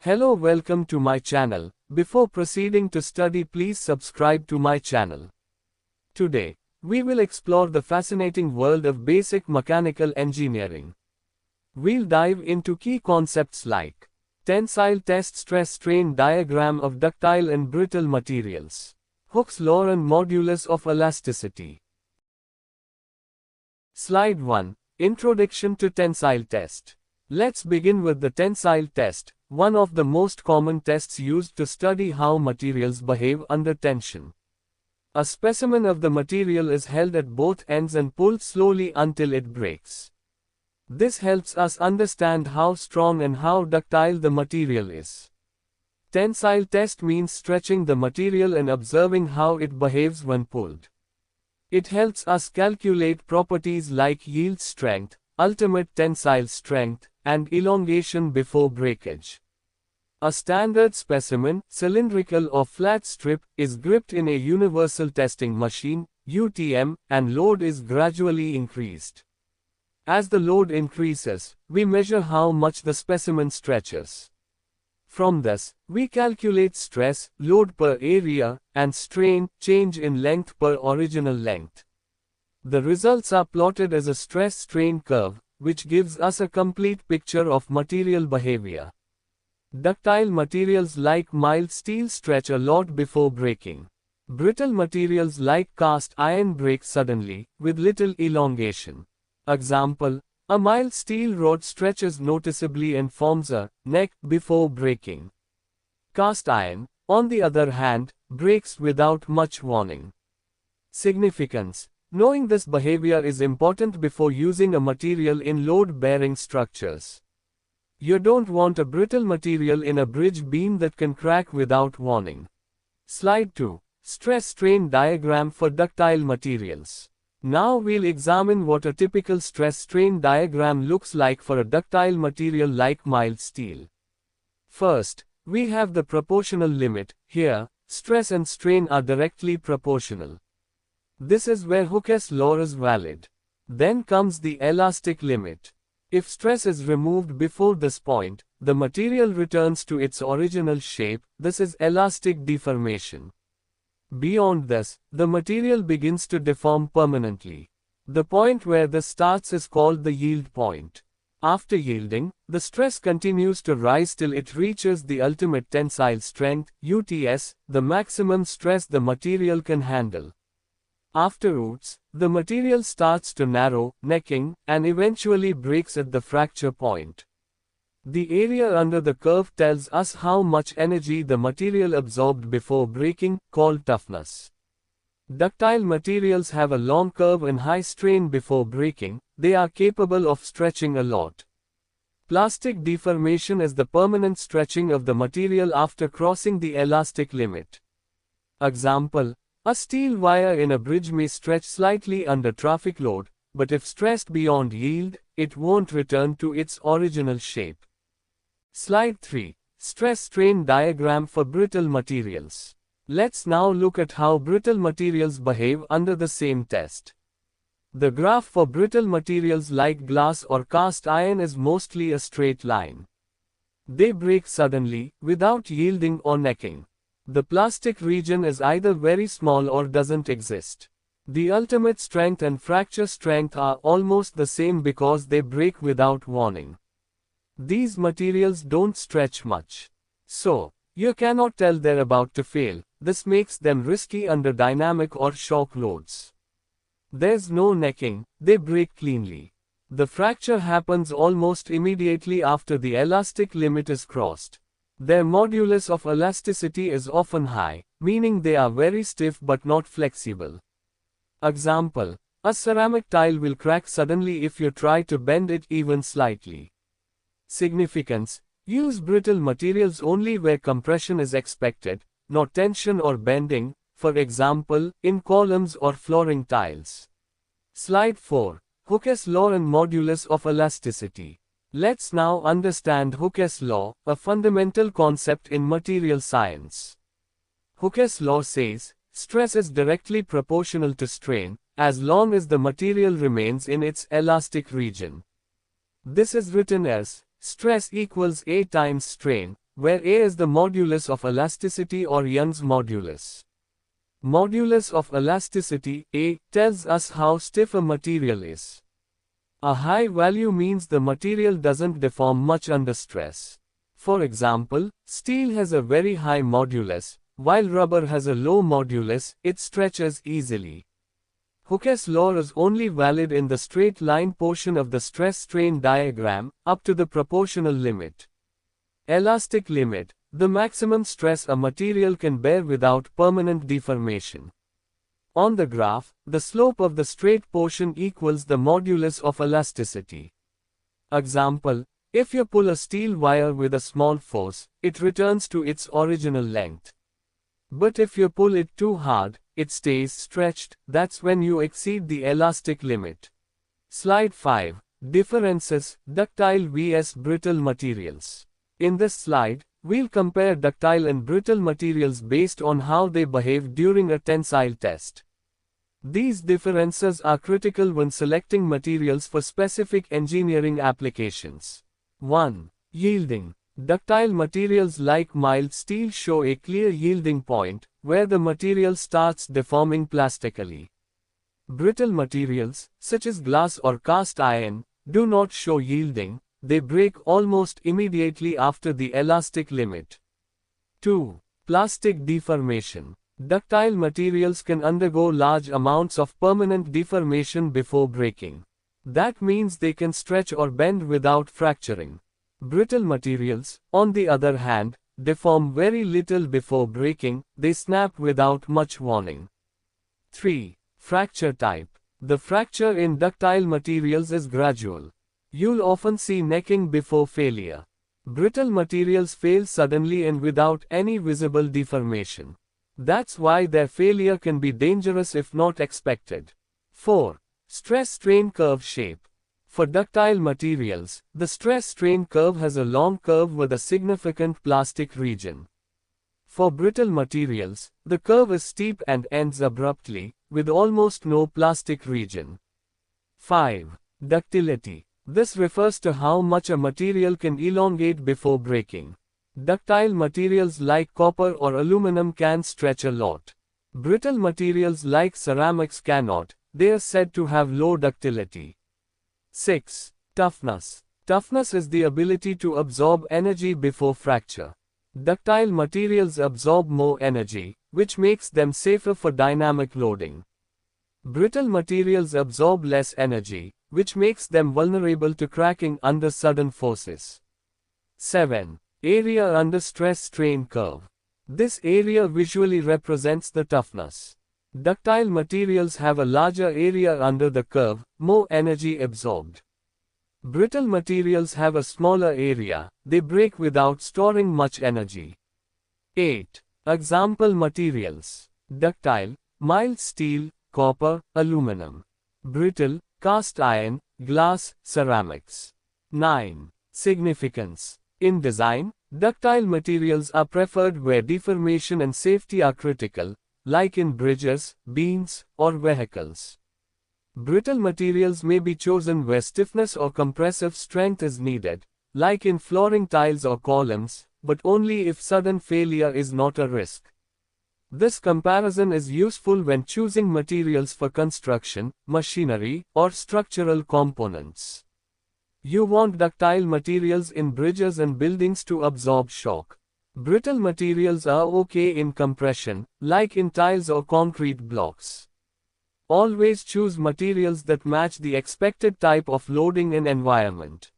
Hello, welcome to my channel. Before proceeding to study, please subscribe to my channel. Today, we will explore the fascinating world of basic mechanical engineering. We'll dive into key concepts like tensile test, stress strain diagram of ductile and brittle materials, Hooke's law and modulus of elasticity. Slide 1. Introduction to tensile test. Let's begin with the tensile test, one of the most common tests used to study how materials behave under tension. A specimen of the material is held at both ends and pulled slowly until it breaks. This helps us understand how strong and how ductile the material is. Tensile test means stretching the material and observing how it behaves when pulled. It helps us calculate properties like yield strength, ultimate tensile strength, and elongation before breakage. A standard specimen, cylindrical or flat strip, is gripped in a universal testing machine, UTM, and load is gradually increased. As the load increases, we measure how much the specimen stretches. From this, we calculate stress, load per area, and strain, change in length per original length. The results are plotted as a stress-strain curve, which gives us a complete picture of material behavior. Ductile materials like mild steel stretch a lot before breaking. Brittle materials like cast iron break suddenly, with little elongation. Example: a mild steel rod stretches noticeably and forms a neck before breaking. Cast iron, on the other hand, breaks without much warning. Significance: knowing this behavior is important before using a material in load-bearing structures. You don't want a brittle material in a bridge beam that can crack without warning. Slide 2. Stress-strain diagram for ductile materials. Now we'll examine what a typical stress-strain diagram looks like for a ductile material like mild steel. First, we have the proportional limit. Here, stress and strain are directly proportional. This is where Hooke's law is valid. Then comes the elastic limit. If stress is removed before this point, the material returns to its original shape. This is elastic deformation. Beyond this, the material begins to deform permanently. The point where this starts is called the yield point. After yielding, the stress continues to rise till it reaches the ultimate tensile strength, UTS, the maximum stress the material can handle. Afterwards, the material starts to narrow, necking, and eventually breaks at the fracture point. The area under the curve tells us how much energy the material absorbed before breaking, called toughness. Ductile materials have a long curve and high strain before breaking. They are capable of stretching a lot. Plastic deformation is the permanent stretching of the material after crossing the elastic limit. Example: a steel wire in a bridge may stretch slightly under traffic load, but if stressed beyond yield, it won't return to its original shape. Slide 3. Stress-strain diagram for brittle materials. Let's now look at how brittle materials behave under the same test. The graph for brittle materials like glass or cast iron is mostly a straight line. They break suddenly, without yielding or necking. The plastic region is either very small or doesn't exist. The ultimate strength and fracture strength are almost the same because they break without warning. These materials don't stretch much. So, you cannot tell they're about to fail. This makes them risky under dynamic or shock loads. There's no necking, they break cleanly. The fracture happens almost immediately after the elastic limit is crossed. Their modulus of elasticity is often high, meaning they are very stiff but not flexible. Example: a ceramic tile will crack suddenly if you try to bend it even slightly. Significance: use brittle materials only where compression is expected, not tension or bending, for example, in columns or flooring tiles. Slide 4. Hooke's law and modulus of elasticity. Let's now understand Hooke's law, a fundamental concept in material science. Hooke's law says, stress is directly proportional to strain, as long as the material remains in its elastic region. This is written as stress equals A times strain, where A is the modulus of elasticity or Young's modulus. Modulus of elasticity, A, tells us how stiff a material is. A high value means the material doesn't deform much under stress. For example, steel has a very high modulus, while rubber has a low modulus, it stretches easily. Hooke's law is only valid in the straight line portion of the stress-strain diagram, up to the proportional limit. Elastic limit, the maximum stress a material can bear without permanent deformation. On the graph, the slope of the straight portion equals the modulus of elasticity. Example, if you pull a steel wire with a small force, it returns to its original length. But if you pull it too hard, it stays stretched, that's when you exceed the elastic limit. Slide 5. Differences, ductile vs brittle materials. In this slide, we'll compare ductile and brittle materials based on how they behave during a tensile test. These differences are critical when selecting materials for specific engineering applications. 1. Yielding. Ductile materials like mild steel show a clear yielding point, where the material starts deforming plastically. Brittle materials, such as glass or cast iron, do not show yielding, they break almost immediately after the elastic limit. 2. Plastic deformation. Ductile materials can undergo large amounts of permanent deformation before breaking. That means they can stretch or bend without fracturing. Brittle materials, on the other hand, deform very little before breaking, they snap without much warning. 3. Fracture type. The fracture in ductile materials is gradual. You'll often see necking before failure. Brittle materials fail suddenly and without any visible deformation. That's why their failure can be dangerous if not expected. 4. Stress-strain curve shape. For ductile materials, the stress-strain curve has a long curve with a significant plastic region. For brittle materials, the curve is steep and ends abruptly, with almost no plastic region. 5. Ductility. This refers to how much a material can elongate before breaking. Ductile materials like copper or aluminum can stretch a lot. Brittle materials like ceramics cannot, they are said to have low ductility. 6. Toughness. Toughness is the ability to absorb energy before fracture. Ductile materials absorb more energy, which makes them safer for dynamic loading. Brittle materials absorb less energy, which makes them vulnerable to cracking under sudden forces. 7. Area under stress-strain curve. This area visually represents the toughness. Ductile materials have a larger area under the curve, more energy absorbed. Brittle materials have a smaller area, they break without storing much energy. 8. Example materials. Ductile, mild steel, copper, aluminum. Brittle, cast iron, glass, ceramics. 9. Significance. In design, ductile materials are preferred where deformation and safety are critical, like in bridges, beams, or vehicles. Brittle materials may be chosen where stiffness or compressive strength is needed, like in flooring tiles or columns, but only if sudden failure is not a risk. This comparison is useful when choosing materials for construction, machinery, or structural components. You want ductile materials in bridges and buildings to absorb shock. Brittle materials are okay in compression, like in tiles or concrete blocks. Always choose materials that match the expected type of loading and environment.